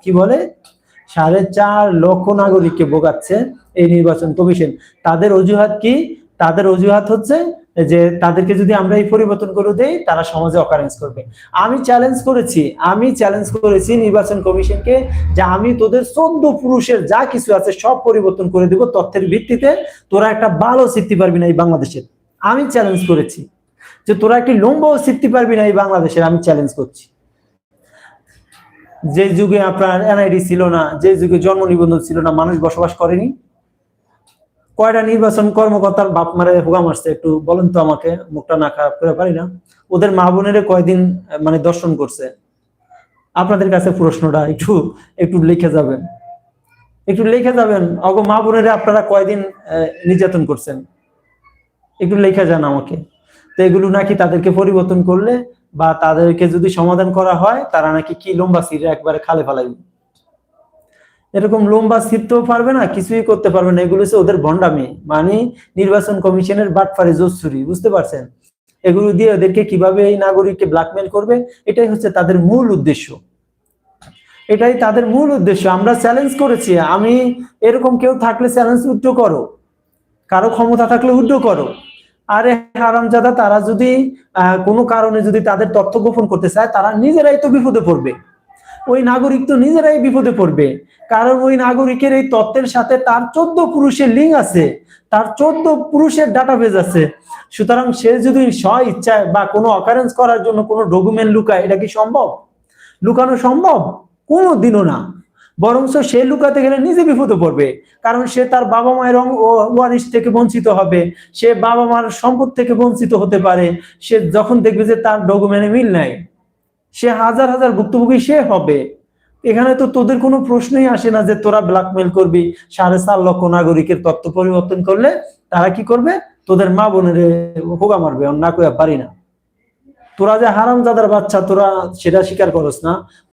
কি বলে 4.5 লক্ষ নাগরিককে ভোগাচ্ছে এই নির্বাচন কমিশন। তাদের অজুহাত কি? তাদের অজুহাত হচ্ছে যে তাদেরকে যদি আমরা এই পরিবর্তন করে দেই তারা সমাজে অকারেন্স করবে। আমি চ্যালেঞ্জ করেছি নির্বাচন কমিশনকে যে আমি তোদের 14 পুরুষের যা কিছু আছে সব পরিবর্তন করে দেব তথ্যের ভিত্তিতে, তোরা একটা বালও শিখতে পারবি না এই বাংলাদেশের। আমি চ্যালেঞ্জ করেছি যে তোরা একটি লম্বাও শিখতে পারবি না এই বাংলাদেশের, আমি চ্যালেঞ্জ করছি। যে যুগে আপনার এনআইডি ছিল না, যে যুগে জন্ম নিবন্ধন ছিল না, মানুষ বসবাস করেনি। কয়টা নির্বাচন কর্মকর্তার বাপ মারে হুগা মারছে একটু বলেন তো আমাকে, মুখটা না খারাপ করে পারি না। ওদের মা বোনের কয়দিন মানে দর্শন করছে? আপনাদের কাছে প্রশ্নটা একটু একটু লিখে যাবেন, একটু লিখে যাবেন। অগো মা বোনের আপনারা কয়দিন নির্যাতন করছেন? একটু লিখে যান আমাকে। তো এগুলো নাকি তাদেরকে পরিবর্তন করলে বা তাদেরকে যদি সমাধান করা হয় তারা নাকি কি লম্বা সিরে একবারে খালে ফেলাইবে। এরকম লম্বা ছিটতেও পারবে না, কিছুই করতে পারবে না। এগুলো হচ্ছে ওদের ভণ্ডামি, মানে নির্বাচন কমিশনের বাটপারি জোচ্চুরি, বুঝতে পারছেন? এগুলো দিয়ে ওদেরকে কিভাবে এই নাগরিককে ব্ল্যাকমেল করবে, এটাই হচ্ছে তাদের মূল উদ্দেশ্য। এটাই তাদের মূল উদ্দেশ্য। আমরা চ্যালেঞ্জ করেছি, আমি এরকম কেউ থাকলে চ্যালেঞ্জ উদ্ধ করো, কারো ক্ষমতা থাকলে উদ্ধ করো। আরে হারামজাদা, তারা যদি কোনো কারণে যদি তাদের তথ্য গোপন করতে চায় তারা নিজেরাই তো বিপদে পড়বে। ওই নাগরিক তো নিজেরাই বিপদে পড়বে, কারণ ওই নাগরিকের এই তথ্যের সাথে তার 14 পুরুষের লিঙ্ক আছে, তার 14 পুরুষের ডাটাবেজ আছে। সুতরাং সে যদি স্ব ইচ্ছায় বা কোনো অকারেন্স করার জন্য কোনো ডকুমেন্ট লুকায়, এটা কি সম্ভব? লুকানো সম্ভব? কোনোদিনও না। বরঞ্চ সে লুকাতে গেলে নিজে বিপদে পড়বে, কারণ সে তার বাবা মায়ের ওয়ারিশ থেকে বঞ্চিত হবে, সে বাবা মার সম্পদ থেকে বঞ্চিত হতে পারে। সে যখন দেখবে যে তার ডকুমেন্টে মিল নাই, সে হাজার হাজার ভুক্তভোগী সে হবে। এখানে তো তোদের কোনো প্রশ্নই আসে না যে তোরা ব্ল্যাকমেল করবি। 4.5 লক্ষ নাগরিকের তথ্য পরিবর্তন করলে তারা কি করবে? তোদের মা বোনের হোগা মারবে, না কইয়া পারি না। তোরা যে হারামজাদার বাচ্চা, তোরা সেটা স্বীকার করস না।